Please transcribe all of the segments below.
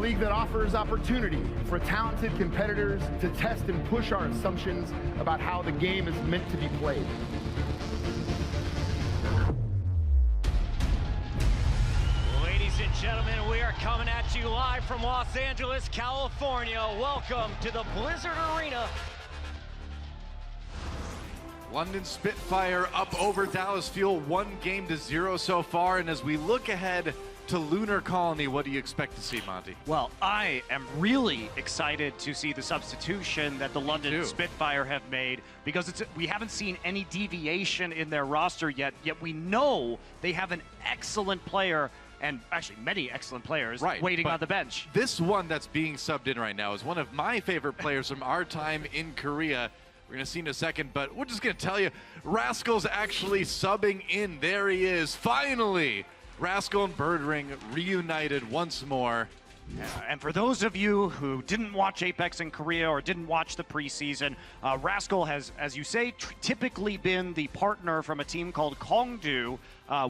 league that offers opportunity for talented competitors to test and push our assumptions about how the game is meant to be played. Ladies and gentlemen, we are coming at you live from Los Angeles, California. Welcome to the Blizzard Arena. London Spitfire up over Dallas Fuel, 1-0 so far. And as we look ahead to Lunar Colony, what do you expect to see, Monty? Well, I am really excited to see the substitution that the London Spitfire have made, because we haven't seen any deviation in their roster yet we know they have an excellent player, and actually many excellent players, waiting on the bench. This one that's being subbed in right now is one of my favorite players from our time in Korea. We're going to see in a second, but we're just going to tell you, Rascal's actually subbing in. There he is, finally! Rascal and Birdring reunited once more. And for those of you who didn't watch Apex in Korea or didn't watch the preseason, Rascal has, as you say, typically been the partner from a team called Kongdu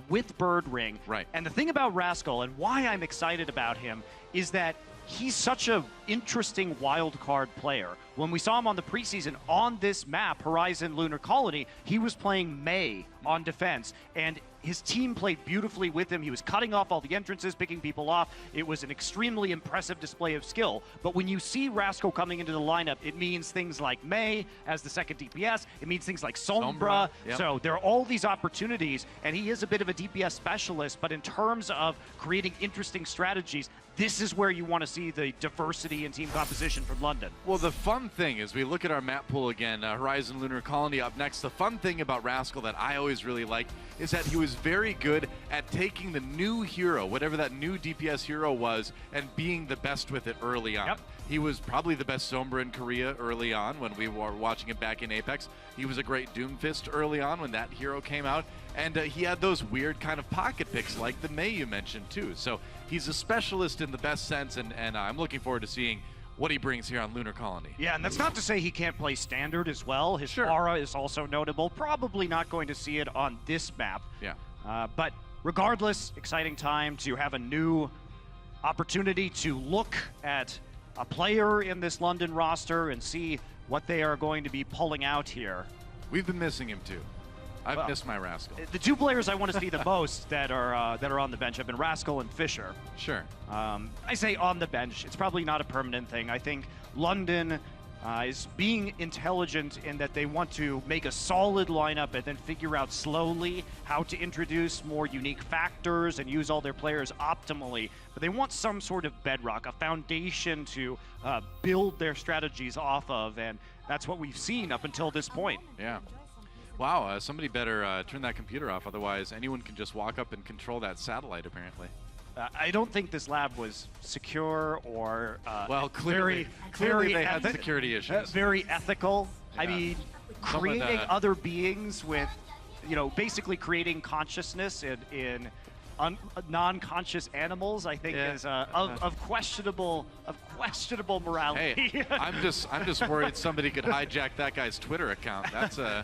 with Birdring. Right. And the thing about Rascal, and why I'm excited about him, is that he's such an interesting wild card player. When we saw him on the preseason on this map, Horizon Lunar Colony, he was playing Mei on defense, and his team played beautifully with him. He was cutting off all the entrances, picking people off. It was an extremely impressive display of skill. But when you see Rascal coming into the lineup, it means things like Mei as the second DPS. It means things like Sombra. Yep. So there are all these opportunities, and he is a bit of a DPS specialist, but in terms of creating interesting strategies, this is where you want to see the diversity in team composition from London. Well, the fun thing is we look at our map pool again, Horizon Lunar Colony up next. The fun thing about Rascal that I always really liked is that he was very good at taking the new hero, whatever that new DPS hero was, and being the best with it early on. Yep. He was probably the best Sombra in Korea early on when we were watching him back in Apex. He was a great Doomfist early on when that hero came out. And he had those weird kind of pocket picks like the Mei you mentioned too. So he's a specialist in the best sense, and I'm looking forward to seeing what he brings here on Lunar Colony. Yeah, and that's not to say he can't play standard as well. His aura is also notable. Probably not going to see it on this map. Yeah. But regardless, exciting time to have a new opportunity to look at a player in this London roster and see what they are going to be pulling out here. We've been missing him too. I've missed my Rascal. The two players I want to see the most that are on the bench have been Rascal and Fisher. Sure. I say on the bench. It's probably not a permanent thing. I think London is being intelligent in that they want to make a solid lineup and then figure out slowly how to introduce more unique factors and use all their players optimally. But they want some sort of bedrock, a foundation to build their strategies off of, and that's what we've seen up until this point. Yeah. Wow, somebody better turn that computer off, otherwise anyone can just walk up and control that satellite, apparently. I don't think this lab was secure or well, clearly they had security issues. Very ethical. Yeah. I mean, creating other beings with, basically creating consciousness in non-conscious animals, I think, is of questionable morality. Hey, I'm just worried somebody could hijack that guy's Twitter account. That's the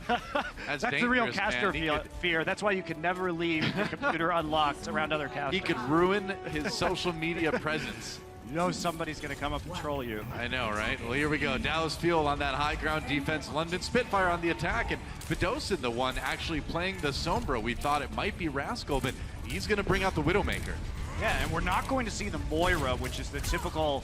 real caster fear. That's why you can never leave the computer unlocked around other casters. He could ruin his social media presence. You know somebody's going to come up and troll you. I know, right? Well, here we go. Dallas Fuel on that high ground defense. London Spitfire on the attack. And Fidosin, the one actually playing the Sombra. We thought it might be Rascal, but he's going to bring out the Widowmaker. Yeah, and we're not going to see the Moira, which is the typical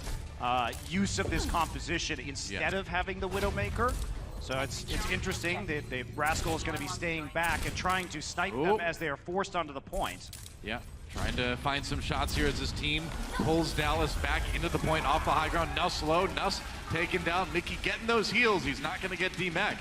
use of this composition, instead of having the Widowmaker. So it's interesting that the Rascal is going to be staying back and trying to snipe them as they are forced onto the point. Yeah. Trying to find some shots here as his team pulls Dallas back into the point off the high ground. Nuss low, Nuss taken down. Mickey getting those heals. He's not going to get demech.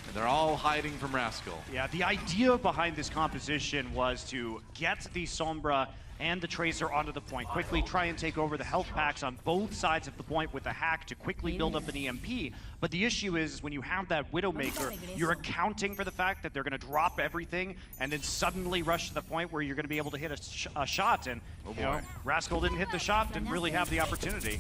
And they're all hiding from Rascal. Yeah, the idea behind this composition was to get the Sombra and the Tracer onto the point quickly, try and take over the health packs on both sides of the point with the hack to quickly build up an EMP. But the issue is when you have that Widowmaker, you're accounting for the fact that they're going to drop everything and then suddenly rush to the point where you're going to be able to hit a shot. And Rascal didn't hit the shot, didn't really have the opportunity.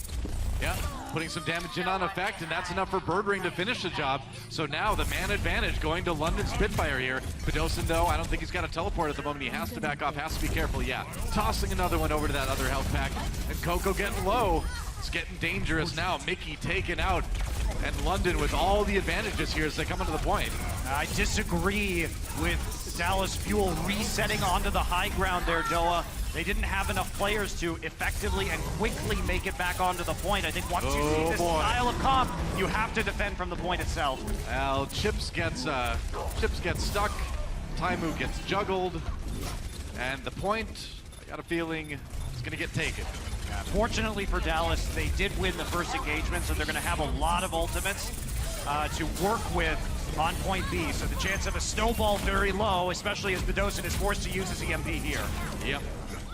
Yeah, putting some damage in on effect, and that's enough for Birdring to finish the job. So now the man advantage going to London Spitfire here. Bdosin, though, I don't think he's got a teleport at the moment. He has to back off, has to be careful. Yeah, tossing another one over to that other health pack. And Coco getting low. It's getting dangerous now. Mickey taken out. And London with all the advantages here as they come into the point. I disagree with Dallas Fuel resetting onto the high ground there, Doa. They didn't have enough players to effectively and quickly make it back onto the point. I think once you see this style of comp, you have to defend from the point itself. Well, Chips gets stuck, Taimu gets juggled, and the point, I got a feeling, is going to get taken. Fortunately for Dallas, they did win the first engagement, so they're going to have a lot of ultimates to work with on point B. So the chance of a snowball very low, especially as Bdosin is forced to use his EMP here. Yep.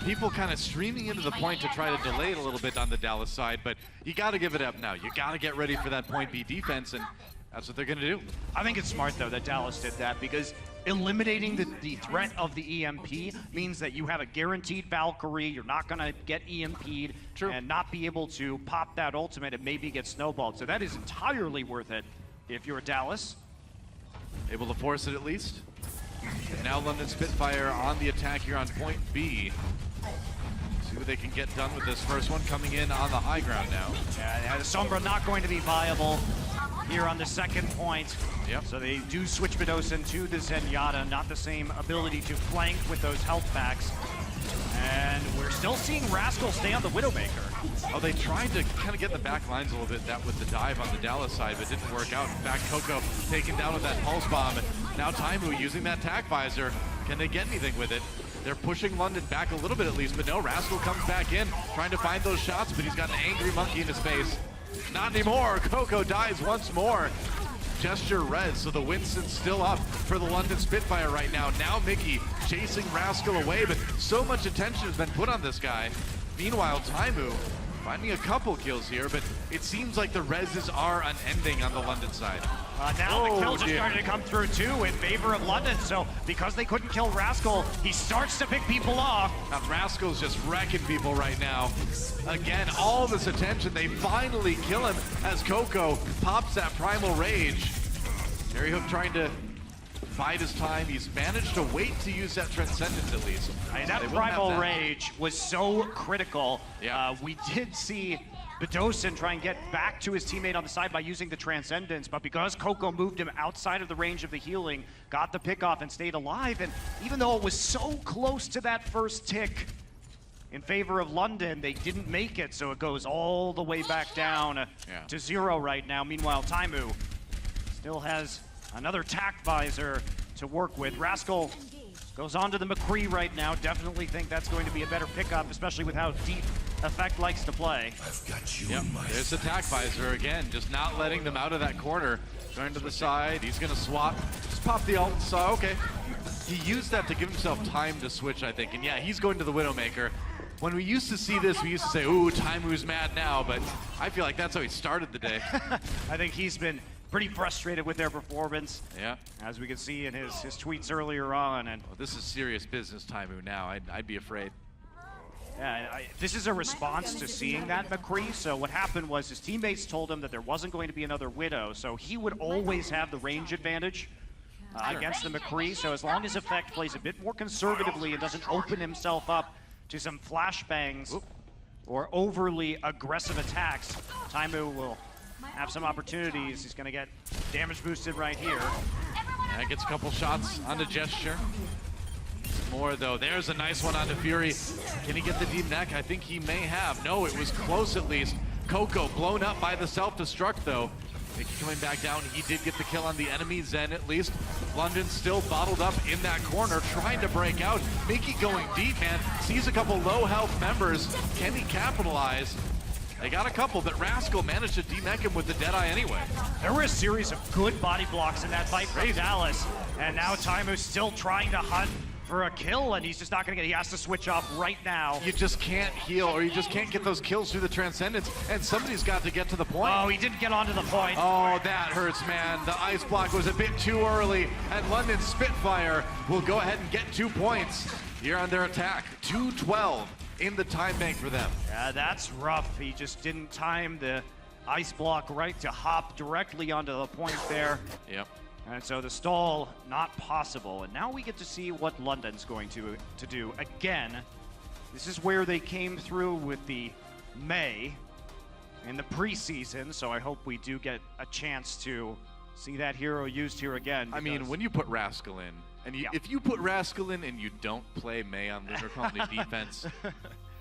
People kind of streaming into the point to try to delay it a little bit on the Dallas side, but you got to give it up now. You got to get ready for that point B defense, and that's what they're going to do. I think it's smart, though, that Dallas did that, because eliminating the threat of the EMP means that you have a guaranteed Valkyrie. You're not going to get EMP'd and not be able to pop that ultimate and maybe get snowballed. So that is entirely worth it if you're Dallas. Able to force it at least. Now London Spitfire on the attack here on point B. See what they can get done with this first one coming in on the high ground now. Yeah, Sombra not going to be viable here on the second point. Yep. So they do switch Bdosin to the Zenyatta, not the same ability to flank with those health packs. And we're still seeing Rascal stay on the Widowmaker. Oh, they tried to kind of get the back lines a little bit that with the dive on the Dallas side, but it didn't work out. In fact, Coco taken down with that pulse bomb. And now Taimu using that tac visor. Can they get anything with it? They're pushing London back a little bit at least, but no, Rascal comes back in, trying to find those shots, but he's got an angry monkey in his face. Not anymore. Coco dies once more. Gesture res, so the Winston's still up for the London Spitfire right now. Now Mickey chasing Rascal away, but so much attention has been put on this guy. Meanwhile, Taimu finding a couple kills here, but it seems like the reses are unending on the London side. Now the kills are starting to come through too in favor of London, so because they couldn't kill Rascal, he starts to pick people off. Now Rascal's just wrecking people right now. Again, all this attention, they finally kill him as Coco pops that Primal Rage. Harry Hook trying to bide his time. He's managed to wait to use that Transcendence at least. And that Primal Rage was so critical. Yeah. We did see Bdosin try and get back to his teammate on the side by using the Transcendence, but because Coco moved him outside of the range of the healing, got the pick off and stayed alive, and even though it was so close to that first tick in favor of London, they didn't make it, so it goes all the way back down to 0 right now. Meanwhile, Taimu still has another tac visor to work with. Rascal goes on to the McCree right now. Definitely think that's going to be a better pickup, especially with how deep Effect likes to play. I've got you in my There's the tac visor again, just not letting them out of that corner. Going to the side, he's gonna swap. Just pop the ult, so okay. He used that to give himself time to switch, I think. And yeah, he's going to the Widowmaker. When we used to see this, we used to say, ooh, Taimu's mad now, but I feel like that's how he started the day. I think he's been pretty frustrated with their performance. Yeah. As we can see in his tweets earlier on. And well, this is serious business, Taimu, now. I'd be afraid. Yeah, this is a response to seeing that McCree. So what happened was his teammates told him that there wasn't going to be another Widow, so he would always have the range advantage against the McCree. So as long as Effect plays a bit more conservatively and doesn't open himself up to some flashbangs or overly aggressive attacks, Taimu will have some opportunities. He's going to get damage boosted right here. Yeah, gets a couple shots on the Gesture. More though. There's a nice one on the Fury. Can he get the deep neck? I think he may have. No, it was close at least. Coco blown up by the self-destruct though. Mickey coming back down. He did get the kill on the enemy Zen at least. London still bottled up in that corner, trying to break out. Mickey going deep, man. Sees a couple low health members. Can he capitalize? They got a couple, but Rascal managed to demech him with the Deadeye anyway. There were a series of good body blocks in that fight from Dallas, and now Taimu's still trying to hunt for a kill, and he's just not gonna get, he has to switch off right now. You just can't heal, or you just can't get those kills through the Transcendence, and somebody's got to get to the point. Oh, he didn't get onto the point. Oh, that hurts, man. The ice block was a bit too early, and London Spitfire will go ahead and get 2 points here on their attack. 2-12 in the time bank for them. Yeah, that's rough. He just didn't time the ice block right to hop directly onto the point there. Yep. And so the stall, not possible. And now we get to see what London's going to do. Again, this is where they came through with the May in the preseason, so I hope we do get a chance to see that hero used here again. I mean, when you put Rascal in, and if you put Rascal in and you don't play May on Lunar Colony defense,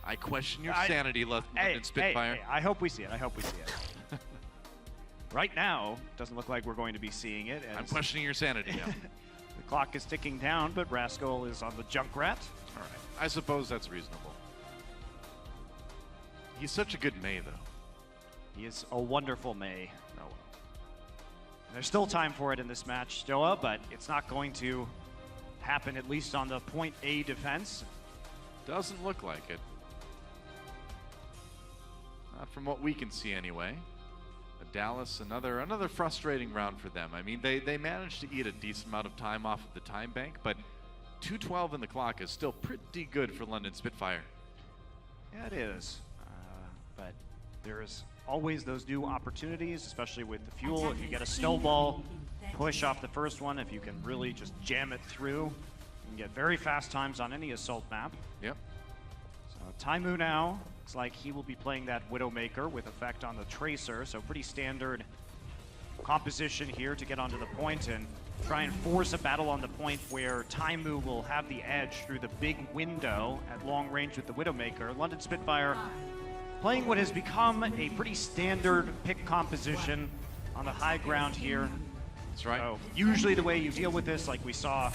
I question your sanity, London Spitfire. Hey, I hope we see it. I hope we see it. Right now, doesn't look like we're going to be seeing it. I'm questioning your sanity now. The clock is ticking down, but Rascal is on the Junkrat. All right. I suppose that's reasonable. He's such a good May, though. He is a wonderful May. Oh, well. There's still time for it in this match, Stoa, but it's not going to happen, at least on the point A defense. Doesn't look like it. Not from what we can see, anyway. Dallas, another frustrating round for them. I mean, they managed to eat a decent amount of time off of the time bank, but 2:12 in the clock is still pretty good for London Spitfire. Yeah, it is. But there's always those new opportunities, especially with the fuel. If you get a snowball, push off the first one. If you can really just jam it through, you can get very fast times on any assault map. Yep. So Taimu now, looks like he will be playing that Widowmaker with effect on the Tracer, so pretty standard composition here to get onto the point and try and force a battle on the point where Taimu will have the edge through the big window at long range with the Widowmaker. London Spitfire playing what has become a pretty standard pick composition on the high ground here. That's right. So usually the way you deal with this, like we saw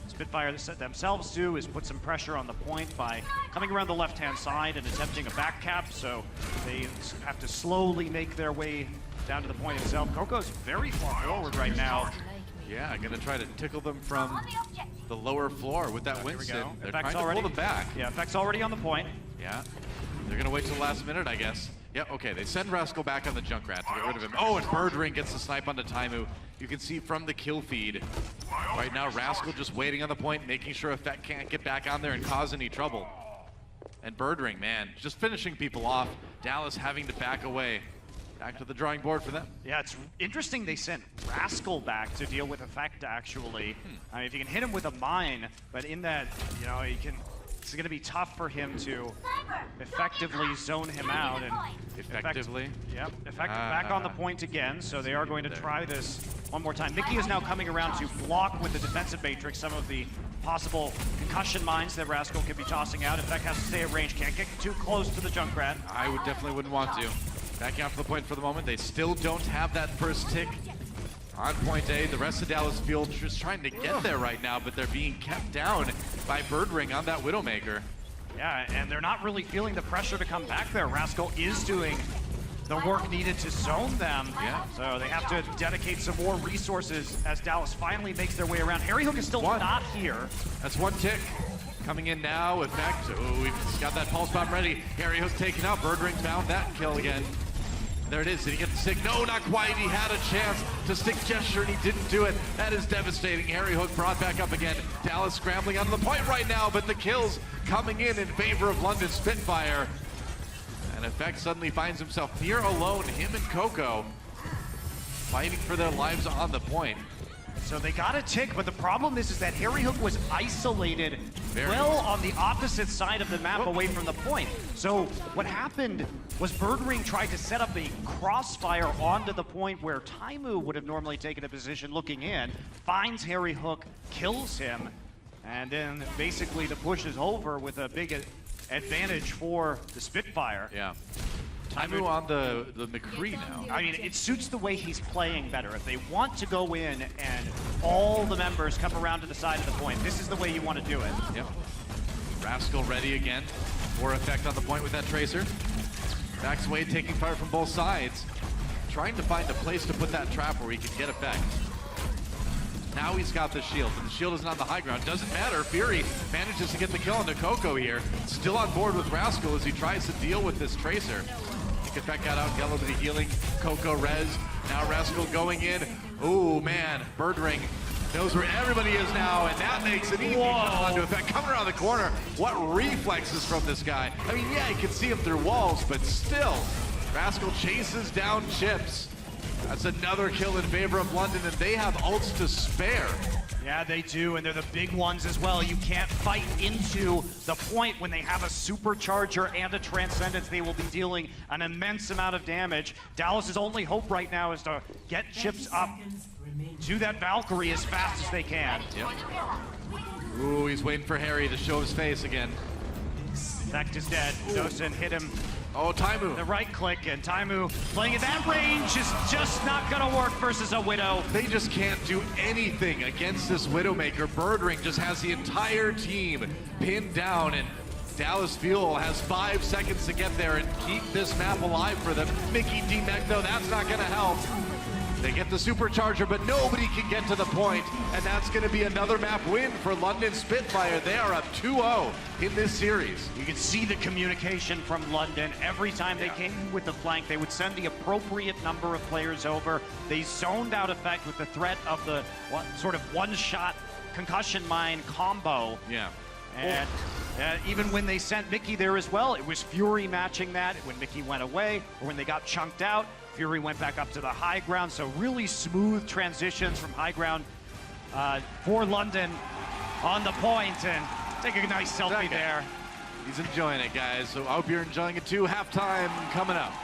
Spitfire themselves do, is put some pressure on the point by coming around the left-hand side and attempting a back cap, so they have to slowly make their way down to the point itself. Coco's very far forward right now. Yeah, gonna try to tickle them from the lower floor with that Winston. They're trying to pull them back. Yeah, Effect's already on the point. Yeah, they're gonna wait till the last minute, I guess. Yeah, okay, they send Rascal back on the Junkrat to get rid of him. Oh, and Birdring gets the snipe onto Taimu. You can see from the kill feed. Right now, Rascal just waiting on the point, making sure Effect can't get back on there and cause any trouble. And Birdring, man, just finishing people off. Dallas having to back away. Back to the drawing board for them. Yeah, it's interesting they sent Rascal back to deal with Effect, actually. I mean, if you can hit him with a mine, but in that, you know, it's going to be tough for him to effectively zone him out. And Effectively? Effect back on the point again, so they are going to try this one more time. Mickey is now coming around to block with the defensive matrix some of the possible concussion mines that Rascal could be tossing out. Effect has to stay at range, can't get too close to the Junkrat. I definitely wouldn't want to. Backing out for the point for the moment. They still don't have that first tick on point A. The rest of Dallas field just trying to get there right now, but they're being kept down by Birdring on that Widowmaker. Yeah, and they're not really feeling the pressure to come back there. Rascal is doing the work needed to zone them. Yeah. So they have to dedicate some more resources as Dallas finally makes their way around. Harry Hook is still not here. That's one tick. Coming in now, Effect. Oh, we've got that pulse bomb ready. Harry Hook taken out. Birdring found that kill again. There it is. Did he get the stick? No, not quite. He had a chance to stick gesture, and he didn't do it. That is devastating. Harry Hook brought back up again. Dallas scrambling onto the point right now, but the kills coming in favor of London Spitfire. And Effect suddenly finds himself near alone, him and Coco, fighting for their lives on the point. So they got a tick, but the problem is that Harry Hook was isolated on the opposite side of the map away from the point. So what happened was Birdring tried to set up a crossfire onto the point where Taimu would have normally taken a position looking in, finds Harry Hook, kills him, and then basically the push is over with a big advantage for the Spitfire. Yeah. Taimu on the McCree now. I mean, it suits the way he's playing better. If they want to go in and all the members come around to the side of the point, this is the way you want to do it. Yep. Rascal ready again for Effect on the point with that Tracer. Max Wade taking fire from both sides. Trying to find a place to put that trap where he can get Effect. Now he's got the shield, but the shield isn't on the high ground. Doesn't matter. Fury manages to get the kill on Coco here. Still on board with Rascal as he tries to deal with this Tracer. Effect got out, got a little bit of healing. Coco res. Now Rascal going in. Oh man, Birdring Knows where everybody is now, and that makes it easy to come onto effect. Coming around the corner, what reflexes from this guy. I mean, yeah, you can see him through walls, but still, Rascal chases down Chips. That's another kill in favor of London, and they have ults to spare. Yeah, they do, and they're the big ones as well. You can't fight into the point when they have a supercharger and a transcendence. They will be dealing an immense amount of damage. Dallas's only hope right now is to get Chips up to that Valkyrie as fast as they can. Yep. Ooh, he's waiting for Harry to show his face again. Vect is dead. Dosen hit him. Oh, Taimu. The right click, and Taimu playing at that range is just not gonna work versus a Widow. They just can't do anything against this Widowmaker. Birdring just has the entire team pinned down, and Dallas Fuel has 5 seconds to get there and keep this map alive for them. Mickey D-Mech, though, that's not gonna help. They get the supercharger, but nobody can get to the point, and that's going to be another map win for London Spitfire. They are up 2-0 in this series. You can see the communication from London. Every time they came with the flank, they would send the appropriate number of players over. They zoned out effect with the threat of the sort of one-shot concussion mine combo. Yeah. And even when they sent Mickey there as well, it was Fury matching that. When Mickey went away, or when they got chunked out, Fury went back up to the high ground. So really smooth transitions from high ground for London on the point, and take a nice selfie there. He's enjoying it, guys. So I hope you're enjoying it too. Halftime coming up.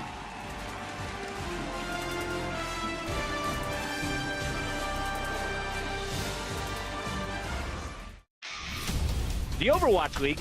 The Overwatch League